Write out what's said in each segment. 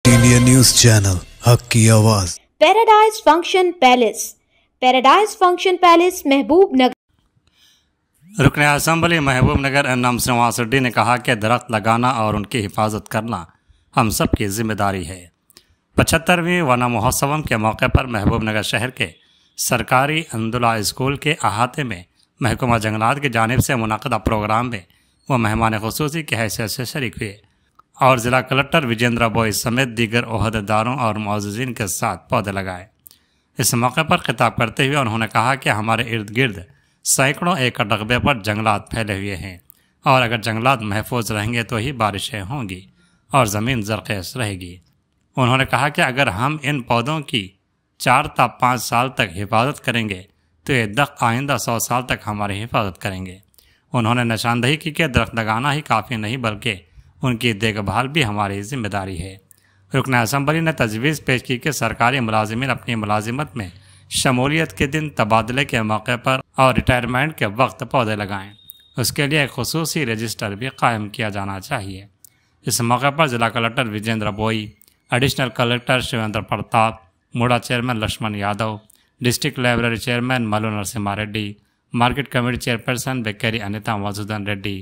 India news channel हक की आवाज़। Paradise function palace. Paradise function palace महबूब नगर। रुकन असम्बली महबूब नगर एनएम श्रीनिवास रेड्डी ने कहा कि दरख्त लगाना और उनकी हिफाजत करना हम सब की जिम्मेदारी है। 75वीं वन महोत्सव के मौके पर महबूब नगर शहर के सरकारी अंदुला स्कूल के अहाते में महकमा जंगलात की जानिब से मुनक़दा प्रोग्राम में वह मेहमान खुसूसी की हैसियत से शरीक हुए और ज़िला कलेक्टर विजेंद्र बोई समेत दीगर ओहदेदारों और मुअज़्ज़िज़ीन के साथ पौधे लगाए। इस मौके पर खिताब करते हुए उन्होंने कहा कि हमारे इर्द गिर्द सैकड़ों एकड़ रकबे पर जंगलात फैले हुए हैं और अगर जंगलात महफूज रहेंगे तो ही बारिशें होंगी और ज़मीन ज़रख़ेज़ रहेगी। उन्होंने कहा कि अगर हम इन पौधों की 4 से 5 साल तक हिफाजत करेंगे तो ये दरख्त आइंदा 100 साल तक हमारी हिफाजत करेंगे। उन्होंने निशानदही की कि दरख्त लगाना ही काफ़ी नहीं बल्कि उनकी देखभाल भी हमारी जिम्मेदारी है। रुकन असम्बली ने तजवीज़ पेश की कि सरकारी मुलाजिमीन अपनी मुलाजिमत में शमूलियत के दिन, तबादले के मौके पर और रिटायरमेंट के वक्त पौधे लगाएं। उसके लिए एक खुसूसी रजिस्टर भी कायम किया जाना चाहिए। इस मौके पर ज़िला कलेक्टर विजेंद्र बोई, additional collector Shivendra Pratap, MUDA chairman Laxman Yadav, district library chairman Mallu Narasimha Reddy, market committee chairperson Bekkeri Anitha Madhusudan Reddy,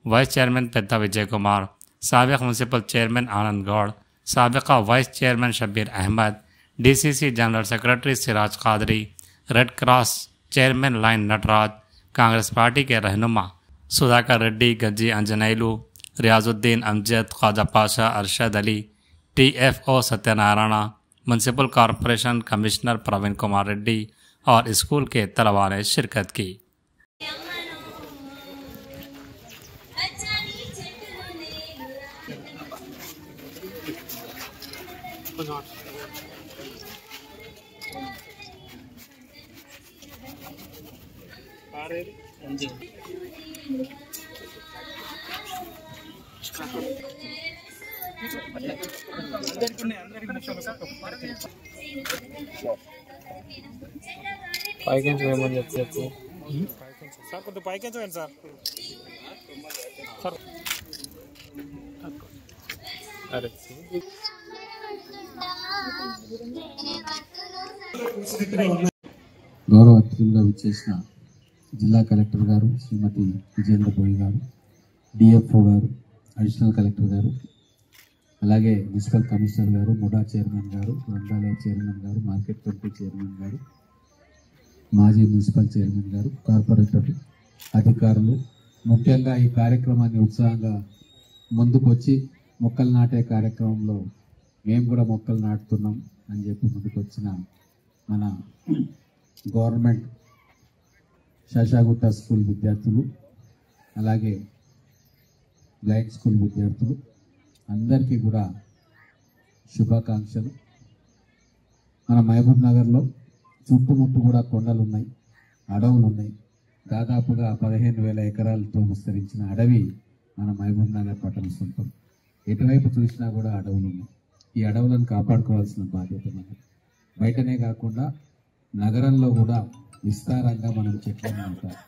vice chairman Pedda Vijay Kumar, साबिक म्यूनसिपल चेयरमैन आनंद गौड़, साबिका vice chairman Shabbir Ahmed, DCC general secretary Siraj Qadri, Red Cross chairman लाइन नटराज, कांग्रेस पार्टी के रहनुमा Sudhakar Reddy, Gajji Anjaneyulu, Riyazuddin Amjad, Khaja Pasha, Arshad Ali, TFO Satyanarayana, municipal corporation commissioner Praveen Kumar Reddy और स्कूल के तलबा ने शिरकत की। సార్ కొద్దిగా పైకి చూడండి సార్. అరే గౌరవ అతిథులుగా విచ్చేసిన జిల్లా కలెక్టర్ గారు శ్రీమతి విజేంద్ర బోయి గారు, DFO గారు, అడిషనల్ కలెక్టర్ గారు, అలాగే మున్సిపల్ కమిషనర్ గారు, ముడా చైర్మన్ గారు, గ్రంథాలయ చైర్మన్ గారు, మార్కెట్ కమిటీ చైర్మన్ గారు, మాజీ మున్సిపల్ చైర్మన్ గారు, కార్పొరేటర్లు, అధికారులు, ముఖ్యంగా ఈ కార్యక్రమాన్ని ఉత్సాహంగా ముందుకొచ్చి మొక్కలు నాటే కార్యక్రమంలో మేము కూడా మొక్కలు నాటుతున్నాం అని చెప్పి ముందుకొచ్చిన మన గవర్నమెంట్ శశాగుట్ట స్కూల్ విద్యార్థులు, అలాగే బ్లైండ్ స్కూల్ విద్యార్థులు అందరికీ కూడా శుభాకాంక్షలు. మన మహబూబ్ నగర్లో చుట్టుముట్టు కూడా కొండలు ఉన్నాయి, అడవులు ఉన్నాయి. దాదాపుగా 15,000 ఎకరాలతో విస్తరించిన అడవి మన మహబూబ్ నగర్ పట్టణ సొంతం. ఎటువైపు చూసినా కూడా అడవులు ఉన్నాయి. ఈ అడవులను కాపాడుకోవాల్సిన బాధ్యత మనది. బయటనే కాకుండా నగరంలో కూడా విస్తారంగా మనం చెట్లను నాటాలి.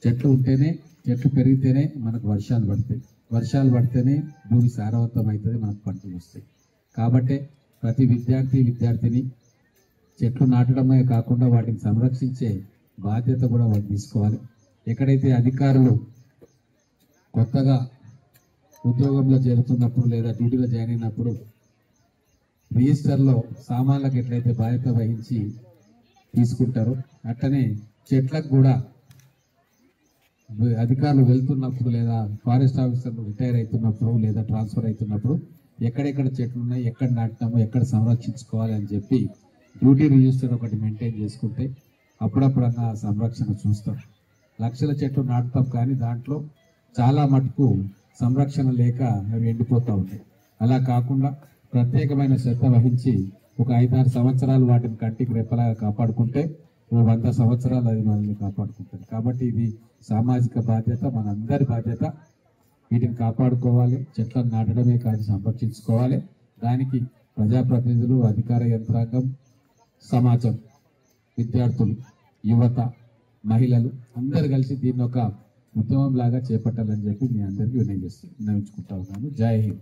చెట్లు ఉంటేనే, చెట్లు పెరిగితేనే మనకు వర్షాలు పడతాయి. వర్షాలు పడితేనే భూమి సారవంతం అవుతుంది, మనకు పంటలు వస్తాయి. కాబట్టి ప్రతి విద్యార్థిని చెట్లు నాటడమే కాకుండా వాటిని సంరక్షించే బాధ్యత కూడా వాళ్ళు తీసుకోవాలి. ఎక్కడైతే అధికారులు కొత్తగా ఉద్యోగంలో చేరుతున్నప్పుడు లేదా డ్యూటీలో జాయిన్ అయినప్పుడు రిజిస్టర్లో సామాన్లకు ఎట్లయితే బాధ్యత వహించి తీసుకుంటారో అట్లనే చెట్లకు కూడా అధికారులు వెళ్తున్నప్పుడు లేదా ఫారెస్ట్ ఆఫీసర్లు రిటైర్ అవుతున్నప్పుడు లేదా ట్రాన్స్ఫర్ అవుతున్నప్పుడు ఎక్కడెక్కడ చెట్లు ఉన్నాయి, ఎక్కడ నాటినామో, ఎక్కడ సంరక్షించుకోవాలి అని చెప్పి డ్యూటీ రిజిస్టర్ ఒకటి మెయింటైన్ చేసుకుంటే అప్పుడప్పుడన్నా సంరక్షణ చూస్తాం. లక్షల చెట్లు నాటుతాం కానీ దాంట్లో చాలా మటుకు సంరక్షణ లేక అవి ఎండిపోతూ ఉంటాయి. అలా కాకుండా ప్రత్యేకమైన శ్రద్ధ వహించి ఒక 5-6 సంవత్సరాలు వాటిని కంటికి రెప్పలాగా కాపాడుకుంటే 100 సంవత్సరాలు అది మనల్ని కాపాడుకుంటుంది. కాబట్టి ఇది సామాజిక బాధ్యత, మనందరి బాధ్యత. వీటిని కాపాడుకోవాలి, చెట్లను నాటడమే కాదు సంరక్షించుకోవాలి. దానికి ప్రజాప్రతినిధులు, అధికార యంత్రాంగం, సమాజం, విద్యార్థులు, యువత, మహిళలు అందరు కలిసి దీన్ని ఒక ఉద్యమం లాగా చేపట్టాలని చెప్పి మీ అందరికీ వినయించుకుంటా ఉన్నాను. జై హింద్.